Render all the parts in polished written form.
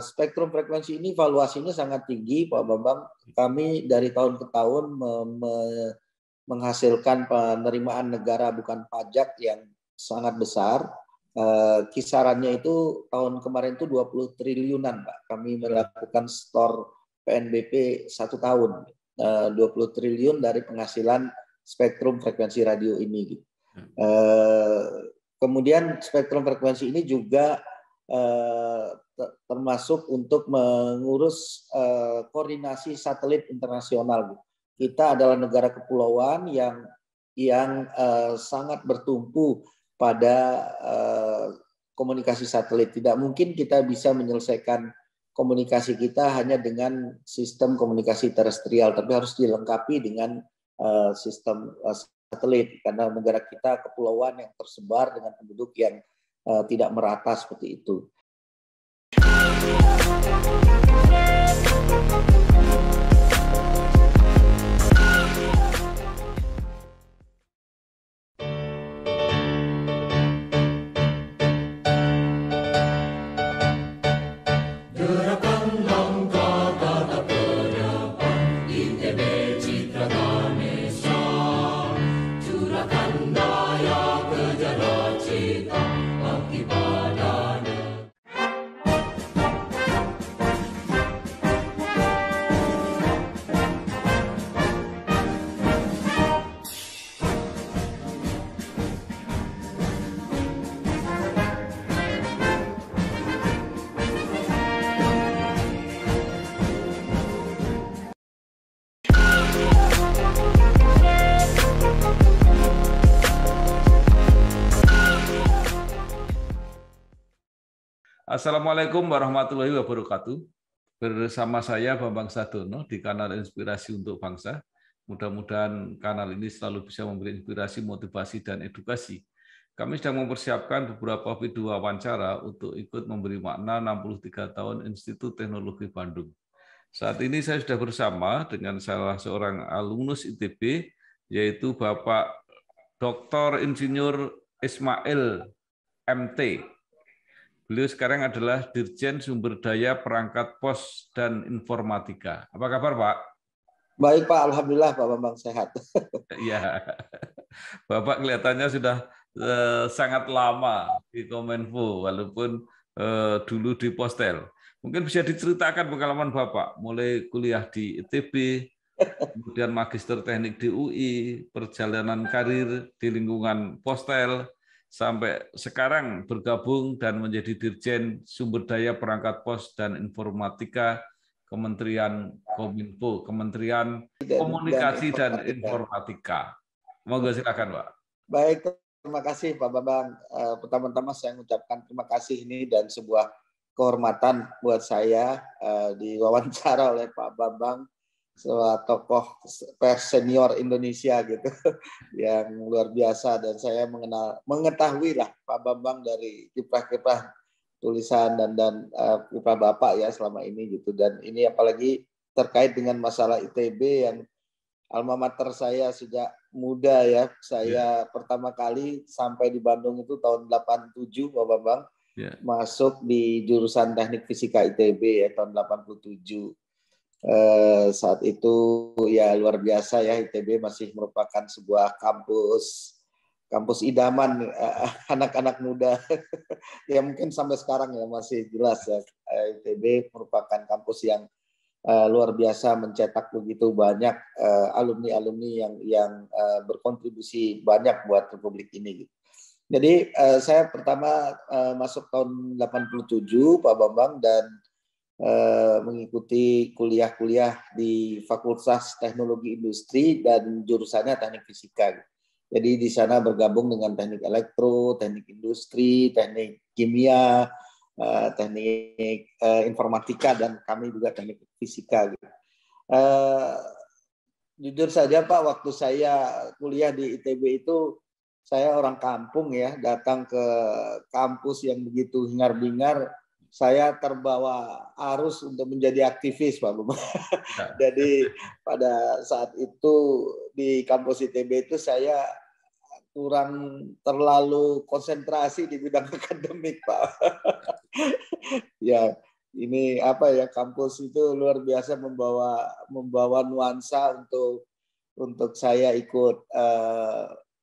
Spektrum frekuensi ini valuasinya sangat tinggi, Pak Bambang. Kami dari tahun ke tahun menghasilkan penerimaan negara bukan pajak yang sangat besar. Kisarannya itu tahun kemarin itu 20 triliunan, Pak. Kami melakukan store PNBP 1 tahun, 20 triliun dari penghasilan spektrum frekuensi radio ini. Kemudian spektrum frekuensi ini juga termasuk untuk mengurus koordinasi satelit internasional. Kita adalah negara kepulauan yang sangat bertumpu pada komunikasi satelit. Tidak mungkin kita bisa menyelesaikan komunikasi kita hanya dengan sistem komunikasi terestrial, tapi harus dilengkapi dengan sistem satelit, karena negara kita kepulauan yang tersebar dengan penduduk yang tidak merata seperti itu. Assalamualaikum warahmatullahi wabarakatuh. Bersama saya Bambang Sadono di kanal Inspirasi untuk Bangsa. Mudah-mudahan kanal ini selalu bisa memberi inspirasi, motivasi, dan edukasi. Kami sedang mempersiapkan beberapa video wawancara untuk ikut memberi makna 63 tahun Institut Teknologi Bandung. Saat ini saya sudah bersama dengan salah seorang alumnus ITB, yaitu Bapak Dr. Insinyur Ismail MT. Beliau sekarang adalah Dirjen Sumber Daya Perangkat Pos dan Informatika. Apa kabar, Pak? Baik, Pak. Alhamdulillah, Pak Bambang sehat. Iya. Bapak kelihatannya sudah sangat lama di Kominfo, walaupun dulu di Postel. Mungkin bisa diceritakan pengalaman Bapak, mulai kuliah di ITB, kemudian Magister Teknik di UI, perjalanan karir di lingkungan Postel, sampai sekarang bergabung dan menjadi Dirjen Sumber Daya Perangkat Pos dan Informatika Kementerian Kominfo, Kementerian Komunikasi dan Informatika. Monggo silakan, Pak. Baik, terima kasih Pak Bambang. Pertama-tama saya mengucapkan terima kasih ini dan sebuah kehormatan buat saya diwawancara oleh Pak Bambang, sebuah tokoh pers senior Indonesia gitu yang luar biasa, dan saya mengetahui lah Pak Bambang dari kiprah-kiprah tulisan dan kiprah Bapak ya selama ini gitu, dan ini apalagi terkait dengan masalah ITB yang alma mater saya sejak muda ya. Saya pertama kali sampai di Bandung itu tahun 87 Pak Bambang, masuk di jurusan Teknik Fisika ITB ya tahun 87. Saat itu ya luar biasa ya, ITB masih merupakan sebuah kampus idaman anak-anak muda ya, mungkin sampai sekarang ya masih jelas ya. ITB merupakan kampus yang luar biasa, mencetak begitu banyak alumni-alumni yang berkontribusi banyak buat Republik ini. Jadi saya pertama masuk tahun 87 Pak Bambang, dan mengikuti kuliah-kuliah di Fakultas Teknologi Industri dan jurusannya Teknik Fisika. Jadi di sana bergabung dengan teknik elektro, teknik industri, teknik kimia, teknik informatika, dan kami juga teknik fisika. Jujur saja Pak, waktu saya kuliah di ITB itu saya orang kampung ya, datang ke kampus yang begitu hingar-bingar. Saya terbawa arus untuk menjadi aktivis, Pak Bambang. Jadi pada saat itu di kampus ITB itu saya kurang terlalu konsentrasi di bidang akademik, Pak. Ya, Ini apa ya, kampus itu luar biasa membawa nuansa untuk saya ikut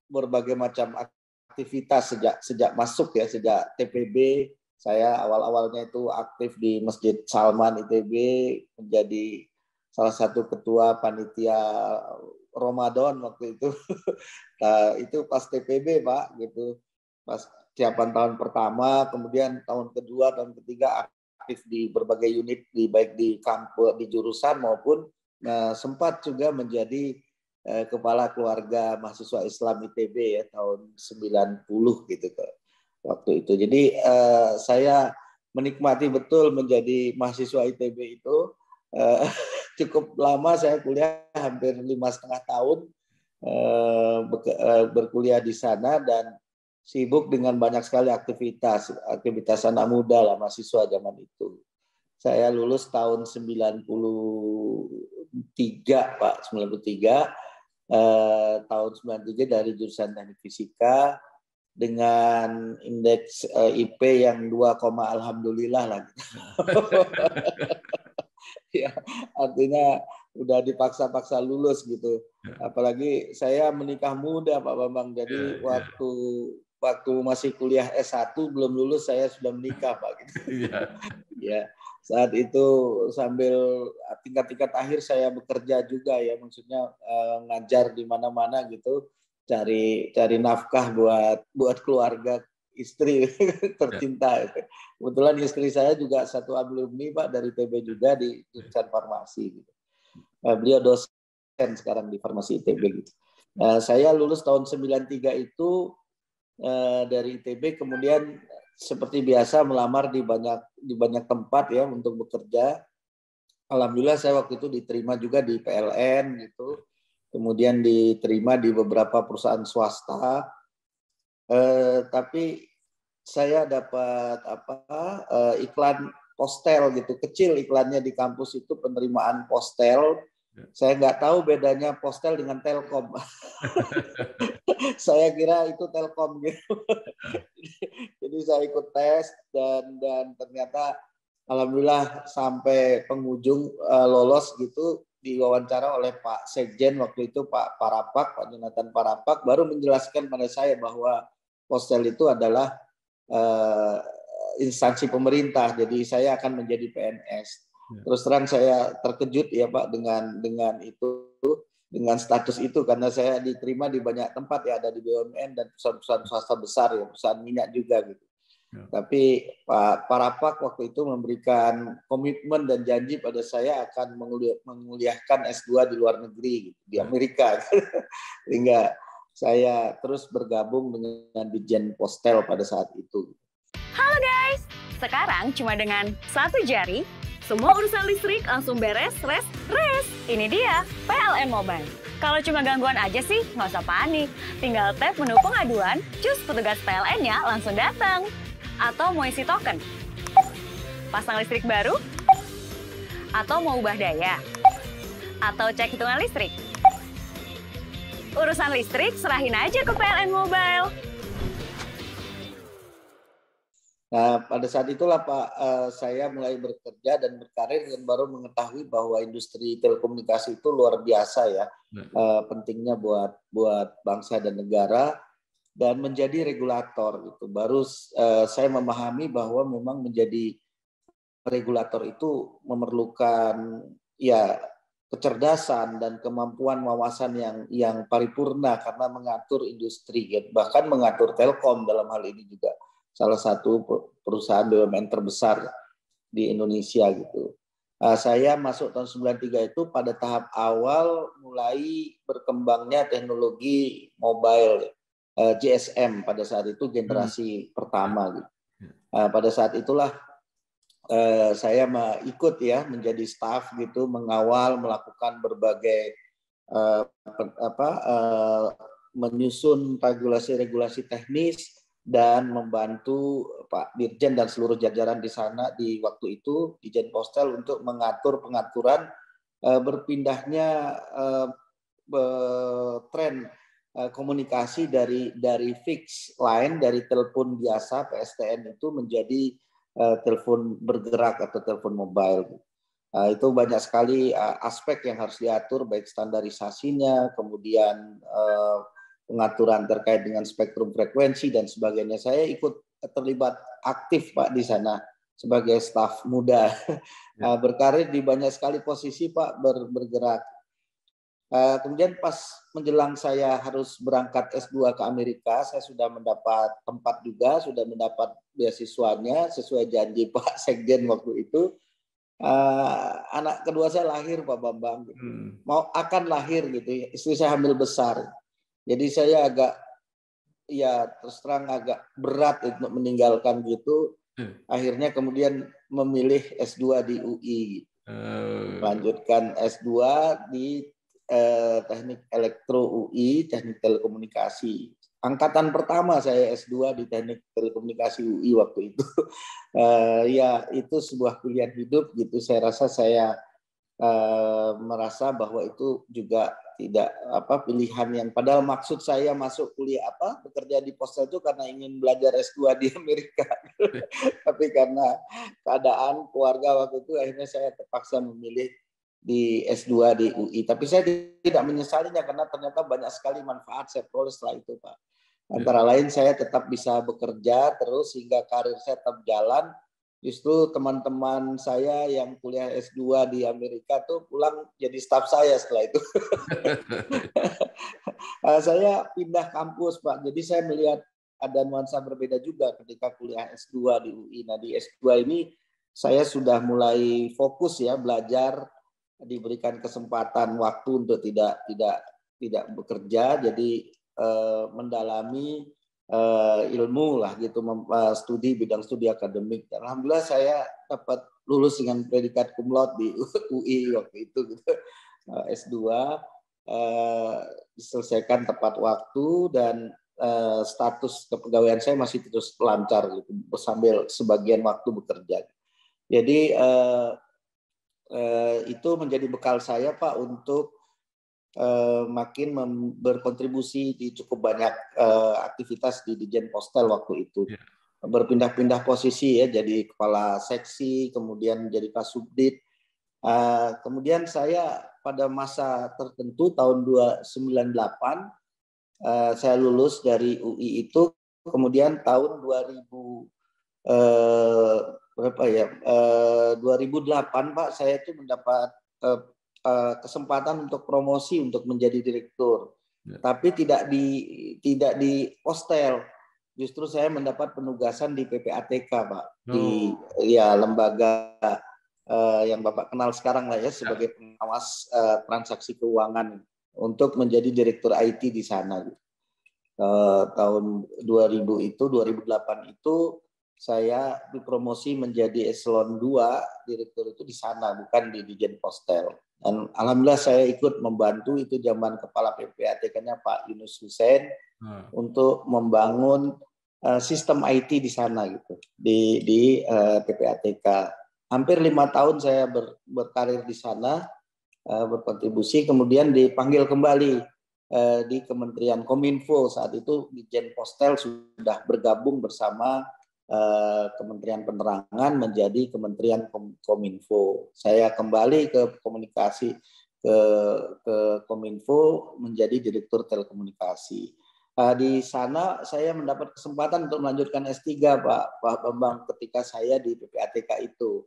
berbagai macam aktivitas sejak masuk ya, sejak TPB. Saya awalnya itu aktif di Masjid Salman ITB, menjadi salah satu ketua panitia Ramadan waktu itu. Nah, itu pas TPB Pak gitu. Pas siapan tahun pertama, kemudian tahun kedua, tahun ketiga aktif di berbagai unit baik di kampus, di jurusan maupun sempat juga menjadi kepala keluarga mahasiswa Islam ITB ya tahun 90 gitu waktu itu. Jadi saya menikmati betul menjadi mahasiswa ITB itu. Cukup lama saya kuliah, hampir 5,5 tahun berkuliah di sana, dan sibuk dengan banyak sekali aktivitas anak muda lah, mahasiswa zaman itu. Saya lulus tahun 93 Pak, 93. Tahun 93 dari jurusan Teknik Fisika dengan indeks IP yang 2, alhamdulillah lah. Ya, artinya udah dipaksa-paksa lulus gitu. Apalagi saya menikah muda Pak Bambang. Jadi waktu masih kuliah S1 belum lulus saya sudah menikah Pak gitu. Ya, saat itu sambil tingkat akhir saya bekerja juga ya, maksudnya ngajar di mana-mana gitu, cari nafkah buat keluarga, istri tercinta. Kebetulan istri saya juga satu alumni Pak dari TB juga di jurusan farmasi. Gitu. Beliau dosen sekarang di farmasi ITB. Gitu. Saya lulus tahun 93 itu dari ITB, kemudian seperti biasa melamar di banyak tempat ya untuk bekerja. Alhamdulillah saya waktu itu diterima juga di PLN gitu. Kemudian diterima di beberapa perusahaan swasta. Tapi saya dapat iklan postel gitu, kecil iklannya di kampus itu, penerimaan postel. Saya nggak tahu bedanya postel dengan Telkom. Saya kira itu Telkom gitu. Jadi saya ikut tes dan ternyata alhamdulillah sampai penghujung lolos gitu, diwawancara oleh Pak Sekjen waktu itu, Pak Parapak, Pak Jonathan Parapak, baru menjelaskan pada saya bahwa postel itu adalah instansi pemerintah, jadi saya akan menjadi PNS. Terus terang saya terkejut ya Pak dengan itu, dengan status itu, karena saya diterima di banyak tempat ya, ada di BUMN dan perusahaan-perusahaan swasta besar ya, perusahaan minyak juga gitu. Tapi Pak Parapak waktu itu memberikan komitmen dan janji pada saya akan menguliahkan S2 di luar negeri gitu, di Amerika. Sehingga saya terus bergabung dengan Ditjen Postel pada saat itu. Halo guys, sekarang cuma dengan satu jari, semua urusan listrik langsung beres, res. Ini dia, PLN Mobile. Kalau cuma gangguan aja sih, nggak usah panik. Tinggal tap menu pengaduan, cus petugas PLN-nya langsung datang. Atau mau isi token, pasang listrik baru, atau mau ubah daya, atau cek hitungan listrik. Urusan listrik serahin aja ke PLN Mobile. Nah, pada saat itulah Pak, saya mulai bekerja dan berkarir, dan baru mengetahui bahwa industri telekomunikasi itu luar biasa ya, pentingnya buat bangsa dan negara, dan menjadi regulator gitu. Baru saya memahami bahwa memang menjadi regulator itu memerlukan ya kecerdasan dan kemampuan wawasan yang paripurna, karena mengatur industri, ya, bahkan mengatur Telkom dalam hal ini juga, salah satu perusahaan BUMN terbesar di Indonesia gitu. Saya masuk tahun 93 itu pada tahap awal mulai berkembangnya teknologi mobile GSM pada saat itu, generasi pertama gitu. Pada saat itulah saya ikut ya menjadi staf gitu, mengawal, melakukan berbagai menyusun regulasi-regulasi teknis, dan membantu Pak Dirjen dan seluruh jajaran di sana di waktu itu, Ditjen Postel, untuk mengatur pengaturan berpindahnya tren komunikasi dari fixed line, dari telepon biasa PSTN itu menjadi telepon bergerak atau telepon mobile. Itu banyak sekali aspek yang harus diatur, baik standarisasinya, kemudian pengaturan terkait dengan spektrum frekuensi dan sebagainya. Saya ikut terlibat aktif Pak di sana sebagai staf muda, berkarir di banyak sekali posisi Pak, bergerak. Kemudian pas menjelang saya harus berangkat S2 ke Amerika, saya sudah mendapat tempat juga, sudah mendapat beasiswanya sesuai janji Pak Sekjen waktu itu. Anak kedua saya lahir Pak Bambang, akan lahir gitu, istri saya hamil besar, jadi saya agak terus terang agak berat untuk meninggalkan gitu. Akhirnya kemudian memilih S2 di UI, melanjutkan S2 di Teknik Elektro UI, Teknik Telekomunikasi. Angkatan pertama saya S2 di Teknik Telekomunikasi UI waktu itu. Ya itu sebuah pilihan hidup gitu. Saya rasa saya merasa bahwa itu juga tidak pilihan yang, padahal maksud saya masuk kuliah bekerja di Postel itu karena ingin belajar S2 di Amerika. Tapi karena keadaan keluarga waktu itu akhirnya saya terpaksa memilih di S2 di UI. Tapi saya tidak menyesalinya karena ternyata banyak sekali manfaat saya peroleh setelah itu Pak. Antara lain saya tetap bisa bekerja terus hingga karir saya tetap jalan. Justru teman-teman saya yang kuliah S2 di Amerika tuh pulang jadi staf saya setelah itu. Saya pindah kampus Pak, jadi saya melihat ada nuansa berbeda juga ketika kuliah S2 di UI. Nah di S2 ini saya sudah mulai fokus ya belajar, diberikan kesempatan waktu untuk tidak bekerja, jadi mendalami ilmu lah gitu, bidang studi akademik. Alhamdulillah saya dapat lulus dengan predikat cum laude di UI waktu itu gitu. S2 diselesaikan tepat waktu dan status kepegawaian saya masih terus lancar gitu, sambil sebagian waktu bekerja. Jadi itu menjadi bekal saya Pak untuk makin berkontribusi di cukup banyak aktivitas di Ditjen Postel waktu itu. Berpindah-pindah posisi ya, jadi kepala seksi, kemudian jadi kasubdit. Kemudian saya pada masa tertentu tahun 1998 saya lulus dari UI itu, kemudian tahun 2008 Pak saya itu mendapat kesempatan untuk promosi untuk menjadi direktur, tapi tidak di Postel. Justru saya mendapat penugasan di PPATK Pak, di lembaga yang Bapak kenal sekarang lah ya sebagai pengawas transaksi keuangan, untuk menjadi direktur IT di sana. Tahun 2008 itu saya dipromosi menjadi eselon 2 direktur itu di sana, bukan di Ditjen Postel. Dan alhamdulillah saya ikut membantu itu zaman kepala PPATK-nya Pak Yunus Hussein untuk membangun sistem IT di sana gitu, di PPATK. Hampir 5 tahun saya berkarir di sana, berkontribusi, kemudian dipanggil kembali di Kementerian Kominfo. Saat itu Ditjen Postel sudah bergabung bersama Kementerian Penerangan menjadi Kementerian Kominfo. Saya kembali ke komunikasi ke Kominfo menjadi Direktur Telekomunikasi. Di sana saya mendapat kesempatan untuk melanjutkan S3 Pak Bambang. Ketika saya di PPATK itu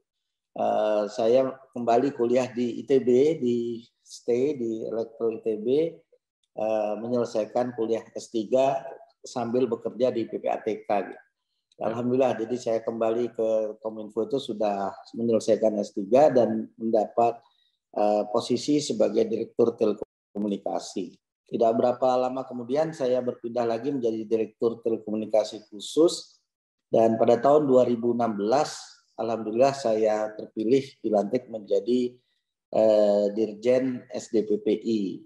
saya kembali kuliah di ITB, di Elektro ITB, menyelesaikan kuliah S3 sambil bekerja di PPATK gitu. Alhamdulillah, jadi saya kembali ke Kominfo itu sudah menyelesaikan S3 dan mendapat posisi sebagai Direktur Telekomunikasi. Tidak berapa lama kemudian saya berpindah lagi menjadi Direktur Telekomunikasi Khusus, dan pada tahun 2016 alhamdulillah saya terpilih dilantik menjadi Dirjen SDPPI.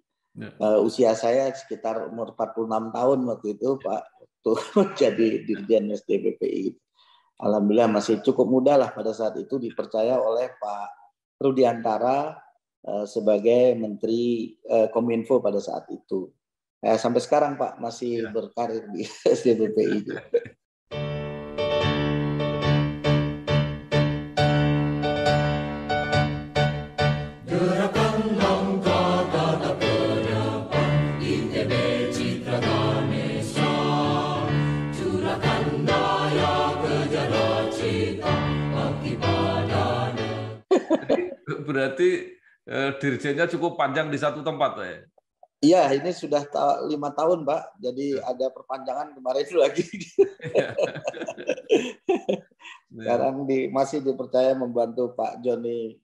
Usia saya sekitar umur 46 tahun waktu itu Pak, menjadi Dirjen SDPPI. Alhamdulillah masih cukup muda lah pada saat itu, dipercaya oleh Pak Rudiantara sebagai Menteri Kominfo pada saat itu. Sampai sekarang Pak masih berkarir di SDPPI. Berarti dirjennya cukup panjang di satu tempat, Pak ya? Iya, ini sudah 5 tahun, Pak. Jadi ada perpanjangan kemarin lagi. Sekarang masih dipercaya membantu Pak Joni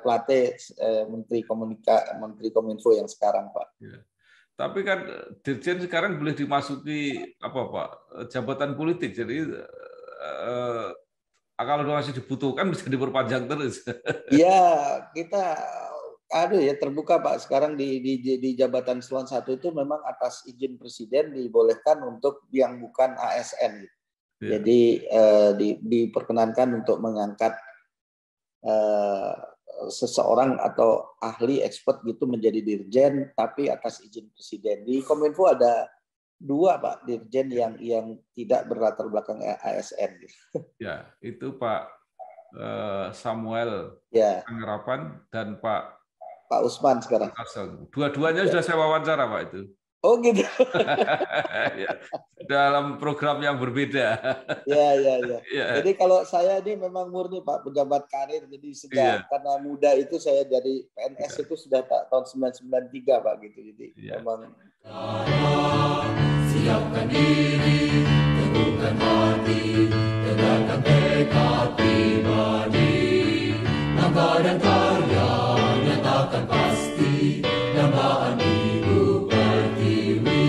Plate, Menteri Kominfo yang sekarang, Pak. Ya. Tapi kan dirjen sekarang boleh dimasuki apa, Pak, jabatan politik. Jadi kalau masih dibutuhkan bisa diperpanjang terus. Iya, kita terbuka, Pak. Sekarang di jabatan eselon 1 itu memang atas izin presiden dibolehkan untuk yang bukan ASN. Ya. Jadi diperkenankan untuk mengangkat seseorang atau ahli expert gitu menjadi dirjen, tapi atas izin presiden. Di Kominfo ada 2, Pak, dirjen yang tidak berlatar belakang ASN. Ya, itu Pak Samuel Pangerapan dan Pak Usman sekarang. Dua-duanya sudah saya wawancara, Pak, itu. Oh gitu. Ya, dalam program yang berbeda. Ya. Jadi kalau saya ini memang murni, Pak, pejabat karir. Jadi sejak karena muda itu saya dari PNS itu sudah tahun 1993, Pak, gitu. Jadi memang. Siapkan diri, teguhkan hati, tegakkan tekad pribadi, langkah dan karya nyatakan pasti, dambaan ibu pertiwi,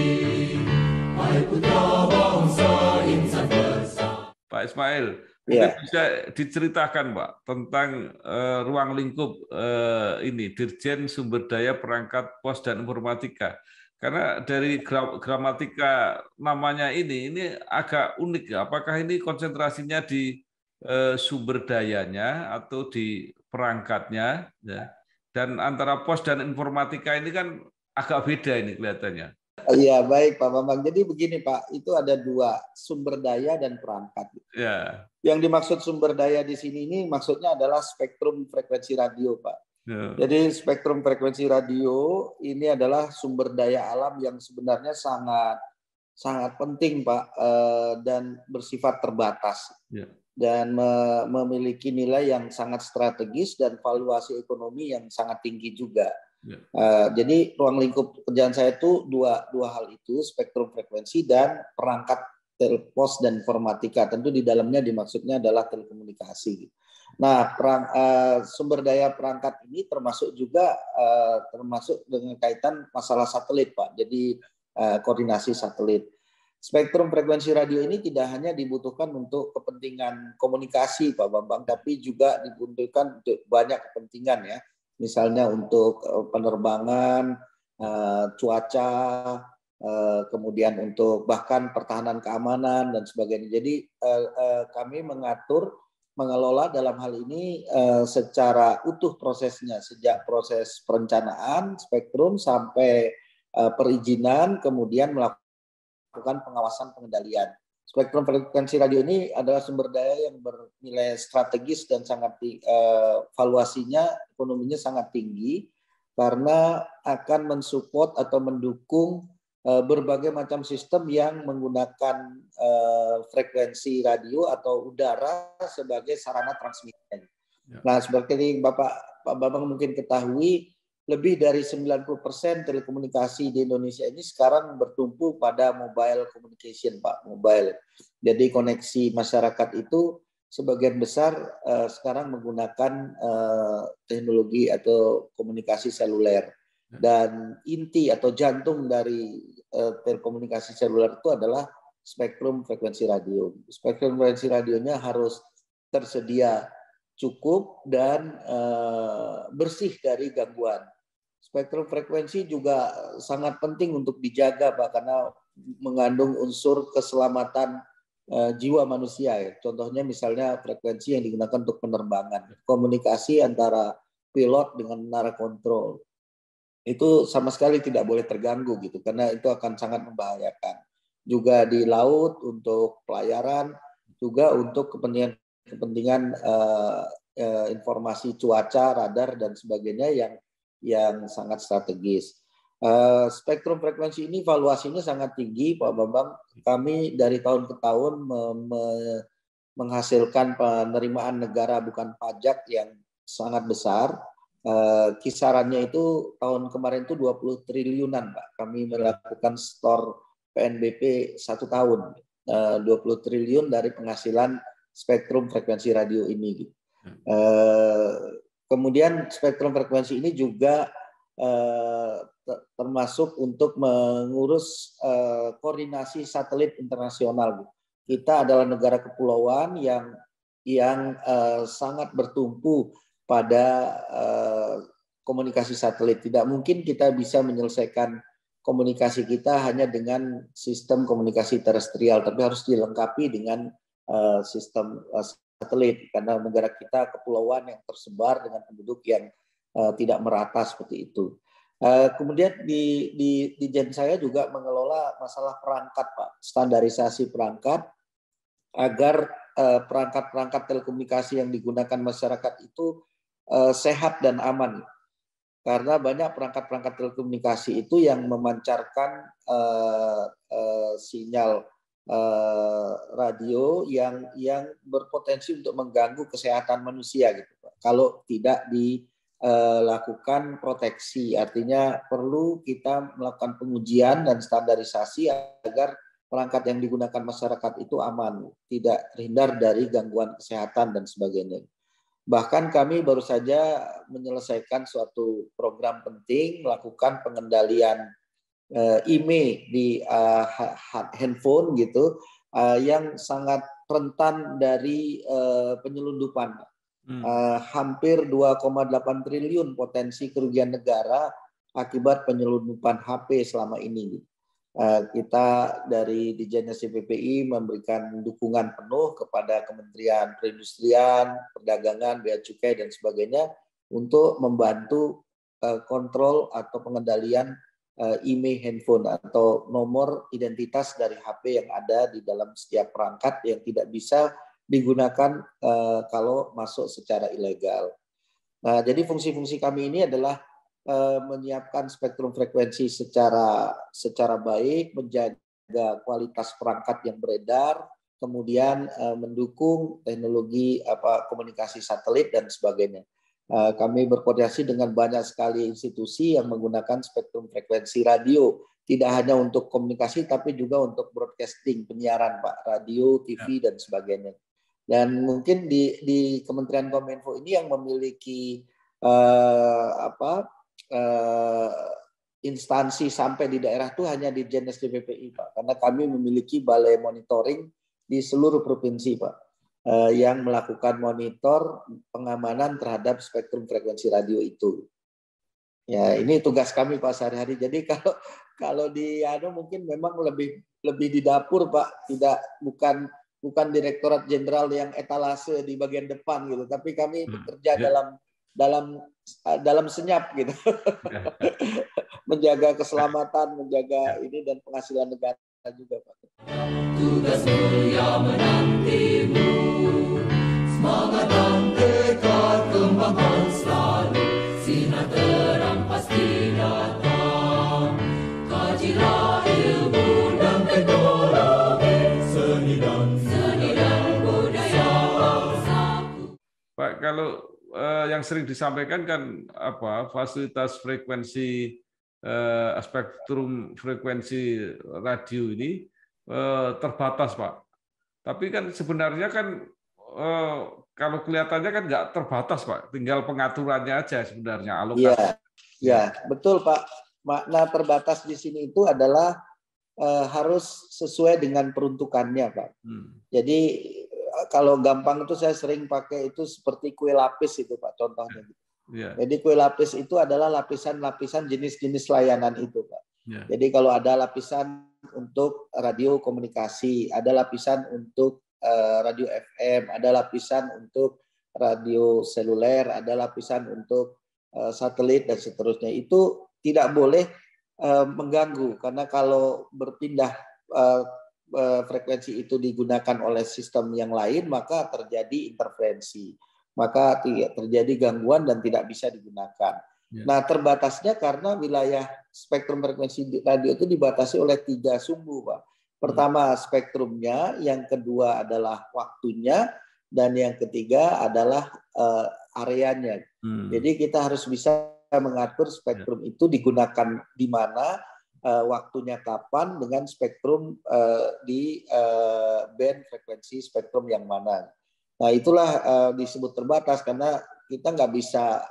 hai putra bangsa insan bersama. Pak Ismail, mungkin bisa diceritakan, Pak, tentang ruang lingkup ini Dirjen Sumber Daya Perangkat Pos dan Informatika. Karena dari gramatika namanya ini agak unik ya. Apakah ini konsentrasinya di sumber dayanya atau di perangkatnya? Ya. Dan antara pos dan informatika ini kan agak beda ini kelihatannya. Iya, baik Pak Bambang. Jadi begini Pak, itu ada 2, sumber daya dan perangkat. Ya. Yang dimaksud sumber daya di sini ini maksudnya adalah spektrum frekuensi radio, Pak. Jadi spektrum frekuensi radio ini adalah sumber daya alam yang sebenarnya sangat penting, Pak, dan bersifat terbatas dan memiliki nilai yang sangat strategis dan valuasi ekonomi yang sangat tinggi juga. Jadi ruang lingkup kerjaan saya itu dua hal itu, spektrum frekuensi dan perangkat telepos dan informatika. Tentu di dalamnya dimaksudnya adalah telekomunikasi. Nah, sumber daya perangkat ini termasuk juga termasuk dengan kaitan masalah satelit, Pak. Jadi koordinasi satelit. Spektrum frekuensi radio ini tidak hanya dibutuhkan untuk kepentingan komunikasi, Pak Bambang, tapi juga dibutuhkan untuk banyak kepentingan ya. Misalnya untuk penerbangan, cuaca, kemudian untuk bahkan pertahanan keamanan dan sebagainya. Jadi kami mengelola dalam hal ini secara utuh prosesnya, sejak proses perencanaan spektrum sampai perizinan, kemudian melakukan pengawasan pengendalian. Spektrum frekuensi radio ini adalah sumber daya yang bernilai strategis dan sangat valuasinya, ekonominya sangat tinggi karena akan mensupport atau mendukung berbagai macam sistem yang menggunakan frekuensi radio atau udara sebagai sarana transmisi. Nah, seperti Pak Bambang mungkin ketahui, lebih dari 90% telekomunikasi di Indonesia ini sekarang bertumpu pada mobile communication, Pak, mobile. Jadi koneksi masyarakat itu sebagian besar sekarang menggunakan teknologi atau komunikasi seluler. Dan inti atau jantung dari telekomunikasi seluler itu adalah spektrum frekuensi radio. Spektrum frekuensi radionya harus tersedia cukup dan bersih dari gangguan. Spektrum frekuensi juga sangat penting untuk dijaga, Pak, karena mengandung unsur keselamatan jiwa manusia. Ya. Contohnya misalnya frekuensi yang digunakan untuk penerbangan, komunikasi antara pilot dengan menara kontrol. Itu sama sekali tidak boleh terganggu gitu, karena itu akan sangat membahayakan. Juga di laut untuk pelayaran, juga untuk kepentingan informasi cuaca, radar dan sebagainya yang sangat strategis. Spektrum frekuensi ini valuasinya sangat tinggi, Pak Bambang. Kami dari tahun ke tahun menghasilkan penerimaan negara bukan pajak yang sangat besar. Kisarannya itu tahun kemarin itu 20 triliunan, Pak. Kami melakukan store PNBP 1 tahun. 20 triliun dari penghasilan spektrum frekuensi radio ini. Kemudian spektrum frekuensi ini juga termasuk untuk mengurus koordinasi satelit internasional. Kita adalah negara kepulauan yang sangat bertumpu pada komunikasi satelit. Tidak mungkin kita bisa menyelesaikan komunikasi kita hanya dengan sistem komunikasi terestrial, tapi harus dilengkapi dengan sistem satelit, karena negara kita kepulauan yang tersebar dengan penduduk yang tidak merata seperti itu. Kemudian di Gen saya juga mengelola masalah perangkat, Pak, standarisasi perangkat agar perangkat-perangkat telekomunikasi yang digunakan masyarakat itu sehat dan aman. Karena banyak perangkat-perangkat telekomunikasi itu yang memancarkan sinyal radio yang berpotensi untuk mengganggu kesehatan manusia gitu, Pak. Kalau tidak dilakukan proteksi, artinya perlu kita melakukan pengujian dan standarisasi agar perangkat yang digunakan masyarakat itu aman, tidak terhindar dari gangguan kesehatan dan sebagainya. Bahkan kami baru saja menyelesaikan suatu program penting, melakukan pengendalian IMEI di handphone gitu, yang sangat rentan dari penyelundupan. Hampir 2,8 triliun potensi kerugian negara akibat penyelundupan HP selama ini. Kita dari Ditjen CPPI memberikan dukungan penuh kepada Kementerian Perindustrian, Perdagangan, Bea Cukai dan sebagainya untuk membantu kontrol atau pengendalian IMEI handphone atau nomor identitas dari HP yang ada di dalam setiap perangkat yang tidak bisa digunakan kalau masuk secara ilegal. Nah, jadi fungsi-fungsi kami ini adalah menyiapkan spektrum frekuensi secara baik, menjaga kualitas perangkat yang beredar, kemudian mendukung teknologi komunikasi satelit dan sebagainya. Kami berkoordinasi dengan banyak sekali institusi yang menggunakan spektrum frekuensi radio, tidak hanya untuk komunikasi tapi juga untuk broadcasting, penyiaran, Pak, radio, TV dan sebagainya. Dan mungkin di Kementerian Kominfo ini yang memiliki instansi sampai di daerah itu hanya di Ditjen SDPPI, Pak, karena kami memiliki balai monitoring di seluruh provinsi, Pak, yang melakukan monitor pengamanan terhadap spektrum frekuensi radio itu. Ya, ini tugas kami, Pak, sehari-hari. Jadi kalau di mungkin memang lebih di dapur, Pak, bukan Direktorat Jenderal yang etalase di bagian depan gitu, tapi kami bekerja dalam senyap gitu. Menjaga keselamatan, menjaga ini dan penghasilan negara juga, Pak. Tugas mulia menantimu, semangat dan tekad kembangkan selalu, sinar terang pasti datang, kajilah ilmu dan teknologi, seni dan budaya bangsaku. Pak, kalau yang sering disampaikan kan fasilitas frekuensi spektrum frekuensi radio ini terbatas, Pak. Tapi kan sebenarnya kan kalau kelihatannya kan nggak terbatas, Pak. Tinggal pengaturannya aja sebenarnya alokasi. Ya, betul, Pak. Makna terbatas di sini itu adalah harus sesuai dengan peruntukannya, Pak. Jadi kalau gampang itu saya sering pakai itu seperti kue lapis itu, Pak, contohnya. Jadi kue lapis itu adalah lapisan-lapisan jenis-jenis layanan itu, Pak. Jadi kalau ada lapisan untuk radio komunikasi, ada lapisan untuk radio FM, ada lapisan untuk radio seluler, ada lapisan untuk satelit dan seterusnya. Itu tidak boleh mengganggu, karena kalau berpindah frekuensi itu digunakan oleh sistem yang lain, maka terjadi interferensi, maka terjadi gangguan dan tidak bisa digunakan. Nah, terbatasnya karena wilayah spektrum frekuensi radio itu dibatasi oleh 3 sumbu, Pak. Pertama spektrumnya, yang kedua adalah waktunya, dan yang ketiga adalah areanya. Jadi kita harus bisa mengatur spektrum itu digunakan di mana, waktunya kapan, dengan spektrum di band frekuensi spektrum yang mana. Nah, itulah disebut terbatas karena kita nggak bisa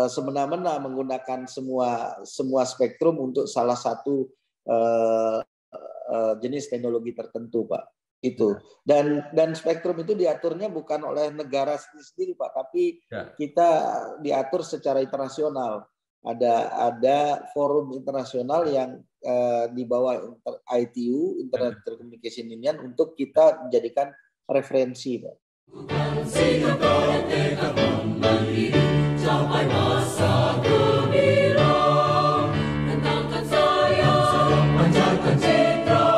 semena-mena menggunakan semua spektrum untuk salah satu jenis teknologi tertentu, Pak. Itu. Dan spektrum itu diaturnya bukan oleh negara sendiri, Pak, tapi kita diatur secara internasional. Ada forum internasional yang di bawah ITU, Internet Telecommunication Union, untuk kita menjadikan referensi, Pak. Sampai masa gembira, tentangkan sayang, pancarkan citra,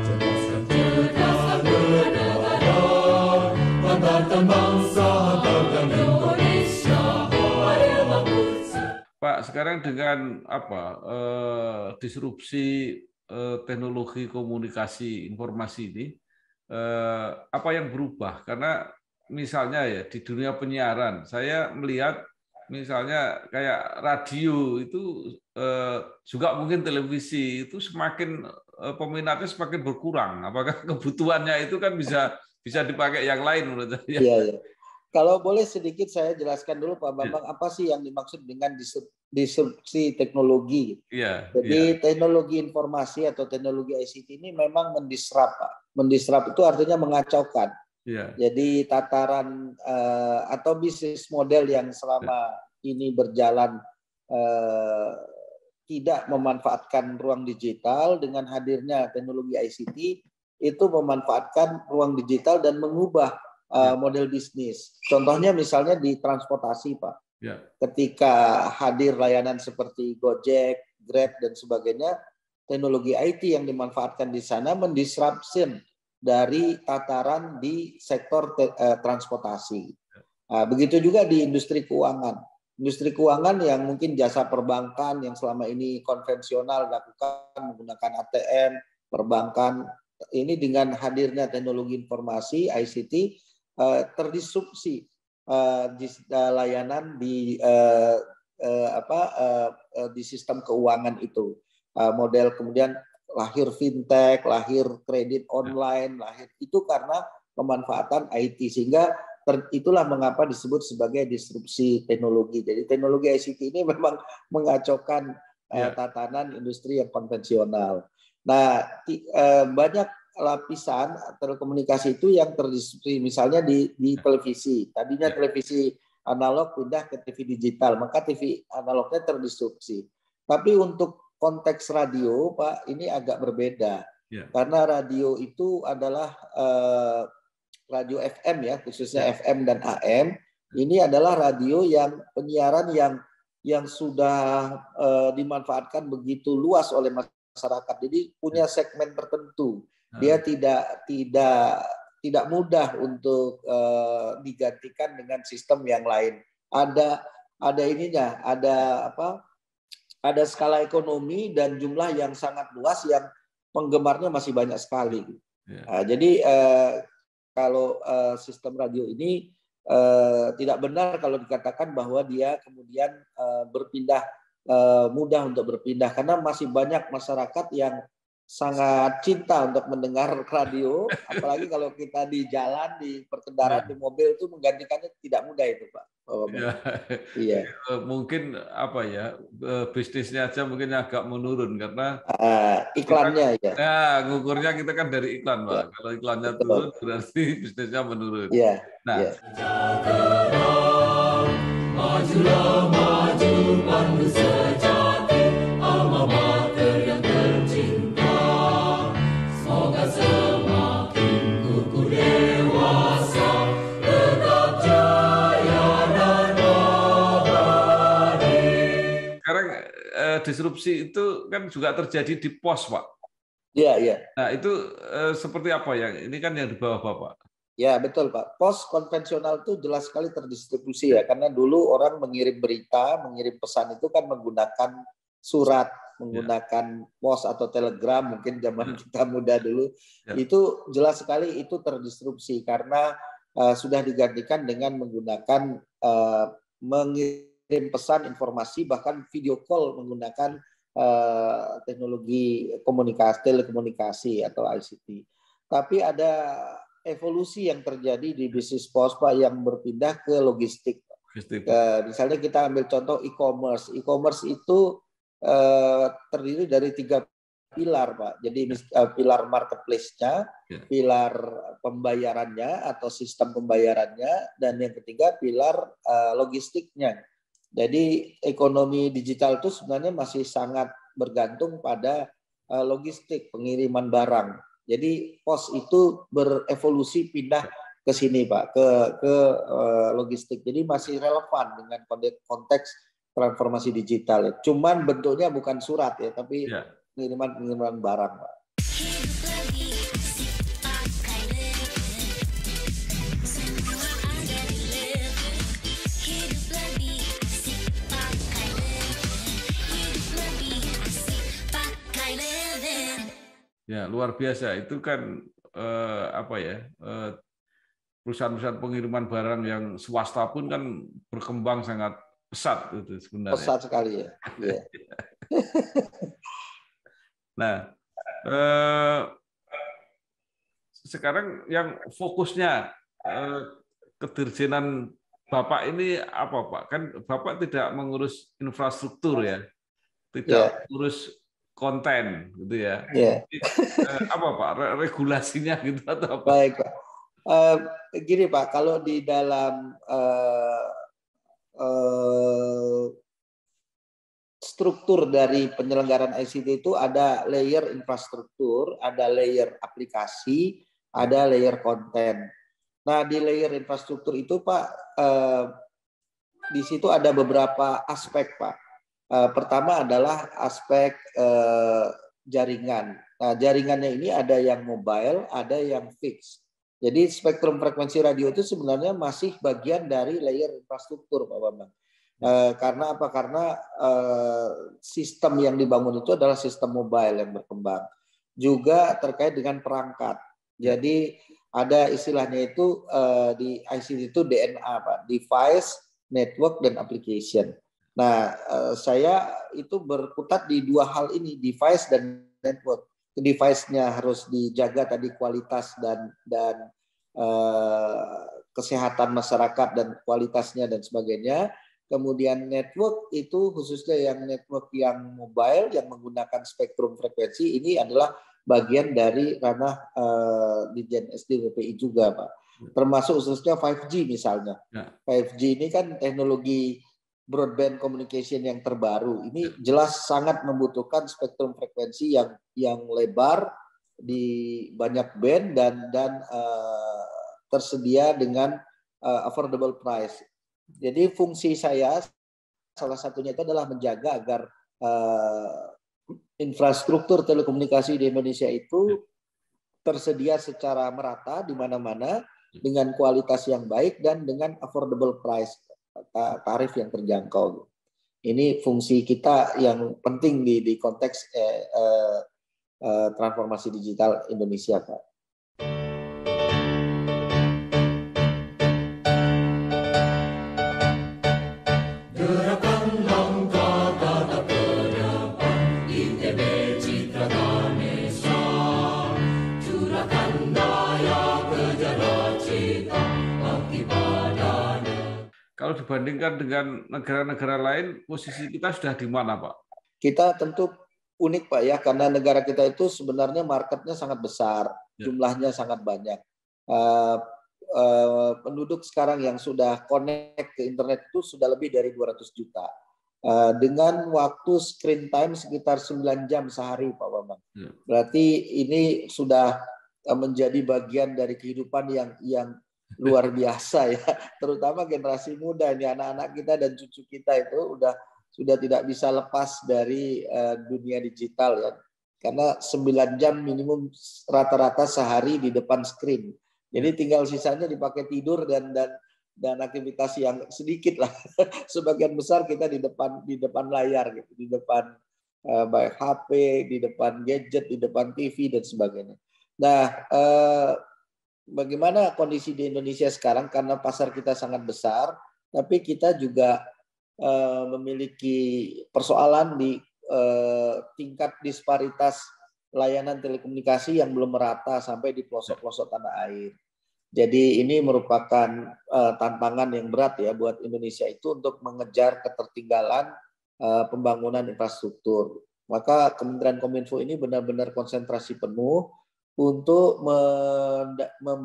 cerdaskan negara, hantarkan bangsa, hantarkan Indonesia, ayo bangsa. Pak, sekarang dengan disrupsi teknologi komunikasi informasi ini, apa yang berubah? Karena misalnya ya di dunia penyiaran, saya melihat misalnya kayak radio itu juga mungkin televisi itu semakin peminatnya semakin berkurang. Apakah kebutuhannya itu kan bisa dipakai yang lain menurut saya? Iya. Kalau boleh sedikit saya jelaskan dulu, Pak Bambang, apa sih yang dimaksud dengan disrupsi teknologi? Jadi teknologi informasi atau teknologi ICT ini memang mendisrupt, Pak. Mendisrupt itu artinya mengacaukan. Jadi tataran atau bisnis model yang selama ini berjalan tidak memanfaatkan ruang digital, dengan hadirnya teknologi ICT itu memanfaatkan ruang digital dan mengubah model bisnis. Contohnya misalnya di transportasi, Pak. Ketika hadir layanan seperti Gojek, Grab dan sebagainya, teknologi IT yang dimanfaatkan di sana mendisrupsi dari tataran di sektor transportasi. Begitu juga di industri keuangan. Industri keuangan yang mungkin jasa perbankan yang selama ini konvensional lakukan menggunakan ATM, perbankan, ini dengan hadirnya teknologi informasi ICT terdisrupsi layanan di sistem keuangan itu. Model kemudian lahir fintech, lahir kredit online, lahir itu karena pemanfaatan IT, sehingga itulah mengapa disebut sebagai disrupsi teknologi. Jadi teknologi ICT ini memang mengacaukan tatanan industri yang konvensional. Nah, banyak lapisan telekomunikasi itu yang terdisrupsi, misalnya di televisi. Tadinya televisi analog pindah ke TV digital, maka TV analognya terdisrupsi. Tapi untuk konteks radio, Pak, ini agak berbeda. Karena radio itu adalah radio FM ya, khususnya FM dan AM. Ini adalah radio yang penyiaran yang sudah dimanfaatkan begitu luas oleh masyarakat. Jadi punya segmen tertentu. Dia tidak mudah untuk digantikan dengan sistem yang lain. Ada ininya, ada skala ekonomi dan jumlah yang sangat luas yang penggemarnya masih banyak sekali. Jadi kalau sistem radio ini tidak benar kalau dikatakan bahwa dia kemudian mudah untuk berpindah, karena masih banyak masyarakat yang sangat cinta untuk mendengar radio, apalagi kalau kita di jalan, di perkendaraan, di mobil, itu menggantikannya tidak mudah itu, Pak. Iya. Mungkin bisnisnya aja mungkin agak menurun karena iklannya kita, ngukurnya kita kan dari iklan, Pak. Kalau iklannya turun berarti bisnisnya menurun. Majulah maju pandu sejati, alma mater yang tercinta. Semoga semakin kukuh dewasa, tetap jaya dan abadi. Sekarang disrupsi itu kan juga terjadi di pos, Pak. Iya. Nah, itu seperti apa ya? Ini kan yang di bawah Bapak. Ya, betul, Pak. Pos konvensional itu jelas sekali terdistribusi ya, karena dulu orang mengirim berita, mengirim pesan itu kan menggunakan surat, menggunakan pos atau telegram, mungkin zaman kita muda dulu. Itu jelas sekali itu terdistribusi karena sudah digantikan dengan menggunakan mengirim pesan, informasi, bahkan video call menggunakan teknologi telekomunikasi atau ICT. Tapi ada evolusi yang terjadi di bisnis pos, Pak, yang berpindah ke logistik. Misalnya kita ambil contoh e-commerce. E-commerce itu terdiri dari 3 pilar, Pak. Jadi pilar marketplace-nya, pilar pembayarannya atau sistem pembayarannya, dan yang ketiga pilar logistiknya. Jadi ekonomi digital itu sebenarnya masih sangat bergantung pada logistik, pengiriman barang. Jadi pos itu berevolusi pindah ke sini, Pak, ke logistik. Jadi masih relevan dengan konteks transformasi digital. Cuman bentuknya bukan surat ya, tapi pengiriman barang, Pak. Ya, luar biasa. Itu kan perusahaan-perusahaan pengiriman barang yang swasta pun kan berkembang sangat pesat itu sebenarnya. Pesat sekali ya. Yeah. Nah, sekarang yang fokusnya kedirjenan Bapak ini apa, Pak? Kan Bapak tidak mengurus infrastruktur ya, tidak mengurus konten gitu ya. Apa Pak regulasinya gitu atau apa? Baik Pak. Gini Pak, kalau di dalam struktur dari penyelenggaraan ICT itu ada layer infrastruktur, ada layer aplikasi, ada layer konten. Nah di layer infrastruktur itu Pak, di situ ada beberapa aspek Pak. Pertama adalah aspek jaringan. Nah, jaringannya ini ada yang mobile, ada yang fixed. Jadi spektrum frekuensi radio itu sebenarnya masih bagian dari layer infrastruktur, Pak Bambang. Karena apa? Karena sistem yang dibangun itu adalah sistem mobile yang berkembang. Juga terkait dengan perangkat. Jadi ada istilahnya itu di ICT itu DNA, Pak. Device, network, dan application. Nah, saya itu berkutat di 2 hal ini, device dan network. Device-nya harus dijaga tadi kualitas dan kesehatan masyarakat dan kualitasnya dan sebagainya. Kemudian network itu khususnya yang network yang mobile yang menggunakan spektrum frekuensi ini adalah bagian dari ranah Ditjen SDWPI juga, Pak. Termasuk khususnya 5G misalnya. 5G ini kan teknologi broadband communication yang terbaru ini jelas sangat membutuhkan spektrum frekuensi yang lebar di banyak band dan tersedia dengan affordable price. Jadi fungsi saya salah satunya itu adalah menjaga agar infrastruktur telekomunikasi di Indonesia itu tersedia secara merata di mana-mana dengan kualitas yang baik dan dengan affordable price. Tarif yang terjangkau. Ini fungsi kita yang penting di konteks transformasi digital Indonesia, Pak. Gerakan langkah tatap ke depan, ITB Citra Ganesha. Curahkan daya kejar cita, bakti pada. Kalau dibandingkan dengan negara-negara lain, posisi kita sudah di mana, Pak? Kita tentu unik, Pak, ya, karena negara kita itu sebenarnya marketnya sangat besar, jumlahnya sangat banyak. Penduduk sekarang yang sudah connect ke internet itu sudah lebih dari 200 juta. Dengan waktu screen time sekitar 9 jam sehari, Pak Bambang. Berarti ini sudah menjadi bagian dari kehidupan yang luar biasa ya, terutama generasi muda ini, anak-anak kita dan cucu kita itu sudah tidak bisa lepas dari dunia digital ya, karena 9 jam minimum rata-rata sehari di depan screen. Jadi tinggal sisanya dipakai tidur dan aktivitas yang sedikit lah. Sebagian besar kita di depan layar gitu, di depan baik HP, di depan gadget, di depan TV dan sebagainya. Nah, bagaimana kondisi di Indonesia sekarang karena pasar kita sangat besar, tapi kita juga memiliki persoalan di tingkat disparitas layanan telekomunikasi yang belum merata sampai di pelosok-pelosok tanah air. Jadi ini merupakan tantangan yang berat ya buat Indonesia itu untuk mengejar ketertinggalan pembangunan infrastruktur. Maka Kementerian Kominfo ini benar-benar konsentrasi penuh untuk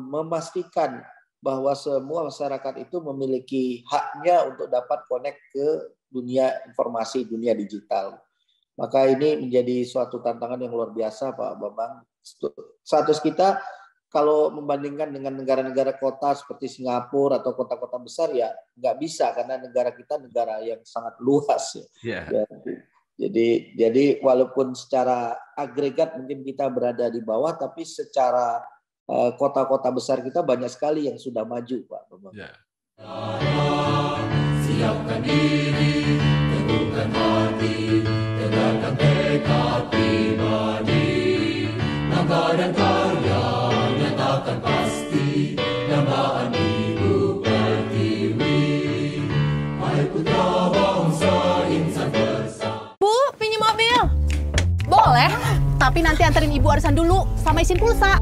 memastikan bahwa semua masyarakat itu memiliki haknya untuk dapat connect ke dunia informasi, dunia digital. Maka ini menjadi suatu tantangan yang luar biasa, Pak Bambang. Status kita kalau membandingkan dengan negara-negara kota seperti Singapura atau kota-kota besar ya nggak bisa karena negara kita negara yang sangat luas. Ya. Jadi walaupun secara agregat mungkin kita berada di bawah, tapi secara kota-kota besar kita banyak sekali yang sudah maju, Pak Bambang. Ya. Siapkan diri, teguhkan hati, tegakkan tekad pribadi, langkah dan karya nyatakan pasti, dambaan Ibu Pertiwi, hai putra bangsa insan bersama. Bu, pinjam mobil? Boleh, tapi nanti anterin Ibu arisan dulu sama isin pulsa.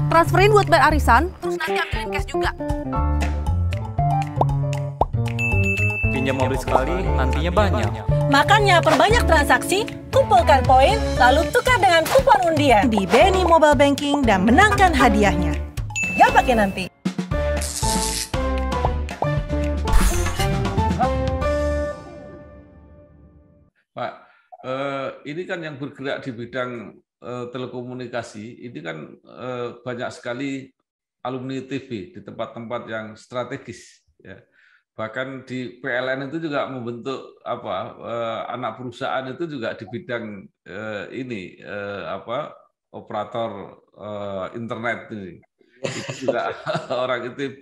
Transferin buat bayar arisan, terus nanti ambilin cash juga. Pinjam mobil sekali, nantinya banyak. Makanya perbanyak transaksi, kumpulkan poin, lalu tukar dengan kupon undian di BNI Mobile Banking dan menangkan hadiahnya. Gak pakai nanti. Pak, ini kan yang bergerak di bidang telekomunikasi, ini kan banyak sekali alumni TV di tempat-tempat yang strategis. Ya. Bahkan di PLN itu juga membentuk anak perusahaan itu juga di bidang ini operator internet ini. Itu juga orang ITB,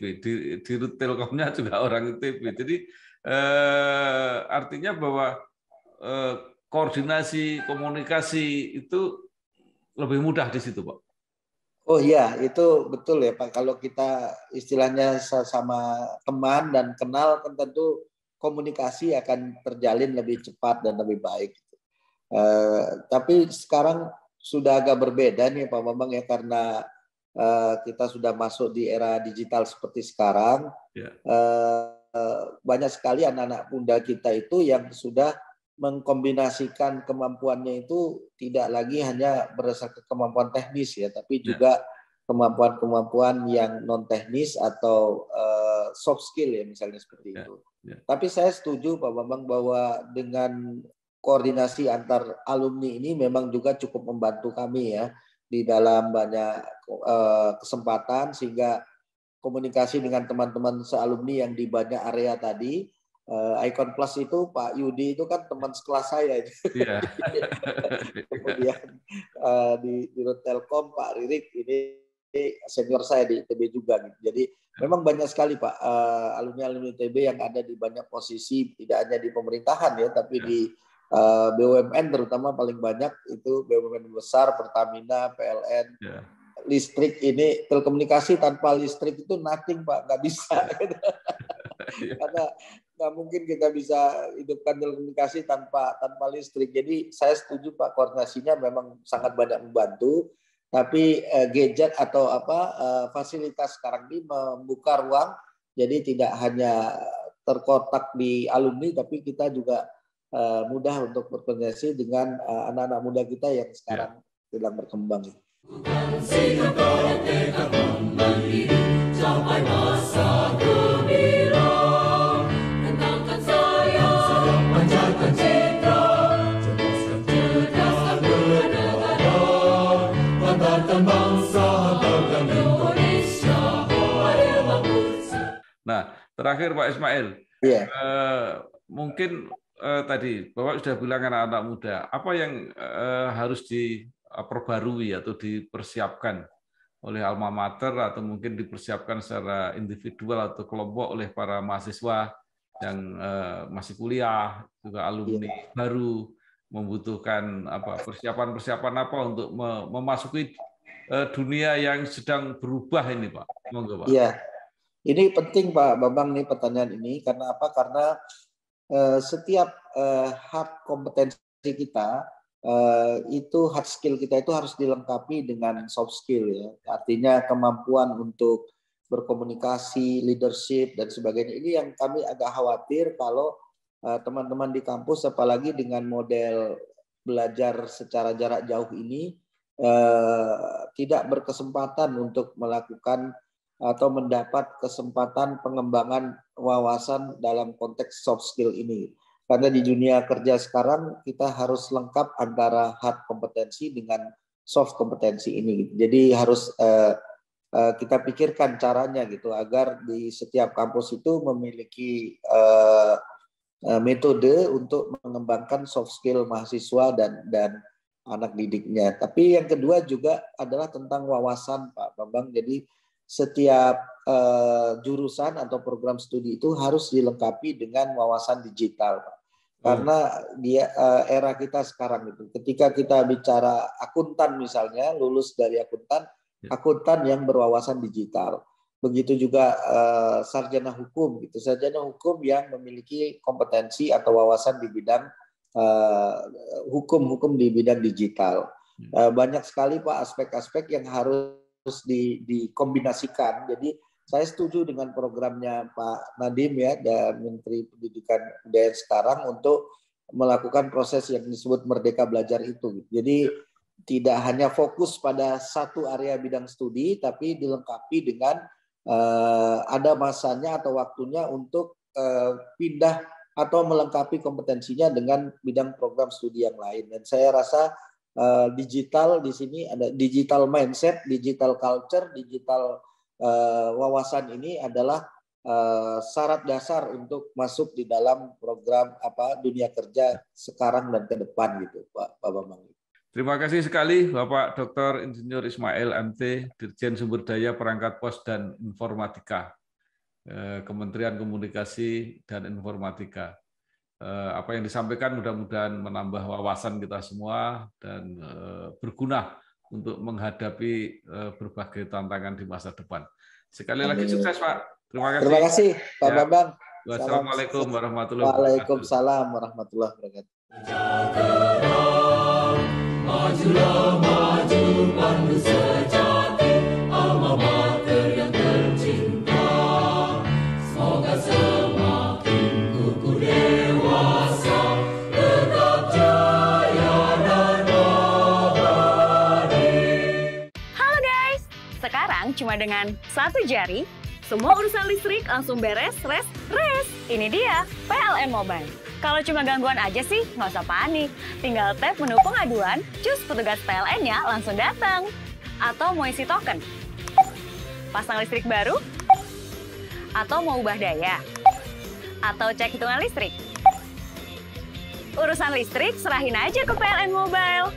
di Telkomnya juga orang ITB. Jadi artinya bahwa koordinasi komunikasi itu lebih mudah di situ, Pak. Oh iya, itu betul ya Pak. Kalau kita istilahnya sama teman dan kenal, kan tentu komunikasi akan terjalin lebih cepat dan lebih baik. Tapi sekarang sudah agak berbeda nih Pak Bambang ya, karena kita sudah masuk di era digital seperti sekarang. Yeah. Banyak sekali anak-anak muda kita itu yang sudah mengkombinasikan kemampuannya itu tidak lagi hanya berdasarkan kemampuan teknis ya, tapi juga kemampuan-kemampuan yang non teknis atau soft skill ya misalnya seperti itu. Tapi saya setuju Pak Bambang bahwa dengan koordinasi antar alumni ini memang juga cukup membantu kami ya di dalam banyak kesempatan, sehingga komunikasi dengan teman-teman sealumni yang di banyak area tadi. Icon Plus itu Pak Yudi itu kan teman sekelas saya. Yeah. Kemudian di Telkom Pak Ririk ini senior saya di ITB juga. Jadi memang banyak sekali Pak alumni ITB yang ada di banyak posisi, tidak hanya di pemerintahan ya, tapi di BUMN terutama paling banyak itu BUMN besar, Pertamina, PLN. Yeah. Listrik ini, telekomunikasi tanpa listrik itu nothing Pak, nggak bisa. Karena nggak mungkin kita bisa hidupkan telekomunikasi tanpa listrik. Jadi saya setuju Pak, koordinasinya memang sangat banyak membantu. Tapi gadget atau fasilitas sekarang ini membuka ruang, jadi tidak hanya terkotak di alumni, tapi kita juga mudah untuk berkoordinasi dengan anak-anak muda kita yang sekarang sedang berkembang. Bukan sikap tekad mandiri, capai masa gembira. Tentangkan saya, pancarkan citra, cerdaskan bernegara, banggakan bangsa, banggakan Indonesia, hadir bangsa. Nah, terakhir Pak Ismail, mungkin tadi Bapak sudah bilang anak-anak muda, apa yang harus diperbarui atau dipersiapkan oleh alma mater, atau mungkin dipersiapkan secara individual atau kelompok oleh para mahasiswa yang masih kuliah, juga alumni baru, membutuhkan persiapan-persiapan apa untuk memasuki dunia yang sedang berubah ini, Pak? Monggo, Pak. Iya. Ini penting Pak Bambang nih pertanyaan ini, karena apa? Karena setiap hard kompetensi kita itu hard skill kita itu harus dilengkapi dengan soft skill ya. Artinya kemampuan untuk berkomunikasi, leadership dan sebagainya. Ini yang kami agak khawatir kalau teman-teman di kampus, apalagi dengan model belajar secara jarak jauh ini, tidak berkesempatan untuk melakukan atau mendapat kesempatan pengembangan wawasan dalam konteks soft skill ini. Karena di dunia kerja sekarang kita harus lengkap antara hard kompetensi dengan soft kompetensi ini. Jadi harus kita pikirkan caranya gitu agar di setiap kampus itu memiliki metode untuk mengembangkan soft skill mahasiswa dan anak didiknya. Tapi yang kedua juga adalah tentang wawasan Pak Bambang. Jadi setiap jurusan atau program studi itu harus dilengkapi dengan wawasan digital, Pak. Karena dia era kita sekarang itu, ketika kita bicara akuntan misalnya, lulus dari akuntan yang berwawasan digital. Begitu juga sarjana hukum, gitu, sarjana hukum yang memiliki kompetensi atau wawasan di bidang hukum di bidang digital. Banyak sekali Pak aspek-aspek yang harus dikombinasikan. Jadi saya setuju dengan programnya Pak Nadiem ya, dan Menteri Pendidikan Budaya sekarang untuk melakukan proses yang disebut Merdeka Belajar itu. Jadi tidak hanya fokus pada satu area bidang studi, tapi dilengkapi dengan ada masanya atau waktunya untuk pindah atau melengkapi kompetensinya dengan bidang program studi yang lain. Dan saya rasa digital di sini ada digital mindset, digital culture, digital wawasan ini adalah syarat dasar untuk masuk di dalam program dunia kerja sekarang dan ke depan gitu Pak Bambang. Terima kasih sekali Bapak Dr. Insinyur Ismail MT, Dirjen Sumber Daya Perangkat Pos dan Informatika, Kementerian Komunikasi dan Informatika. Apa yang disampaikan mudah-mudahan menambah wawasan kita semua dan berguna untuk menghadapi berbagai tantangan di masa depan. Sekali lagi sukses Pak. Terima kasih. Terima kasih Pak Bambang. Wassalamualaikum warahmatullahi wabarakatuh. Waalaikumsalam warahmatullahi wabarakatuh. Majulah maju pandu sejati, alma mater yang tercinta. Semoga semakin kukuh dewasa, tetap jaya dan abadi. Halo guys, sekarang cuma dengan satu jari, semua urusan listrik langsung beres, res. Ini dia PLN Mobile. Kalau cuma gangguan aja sih, nggak usah panik. Tinggal tap menu pengaduan, cus petugas PLN-nya langsung datang. Atau mau isi token, pasang listrik baru, atau mau ubah daya, atau cek hitungan listrik. Urusan listrik serahin aja ke PLN Mobile.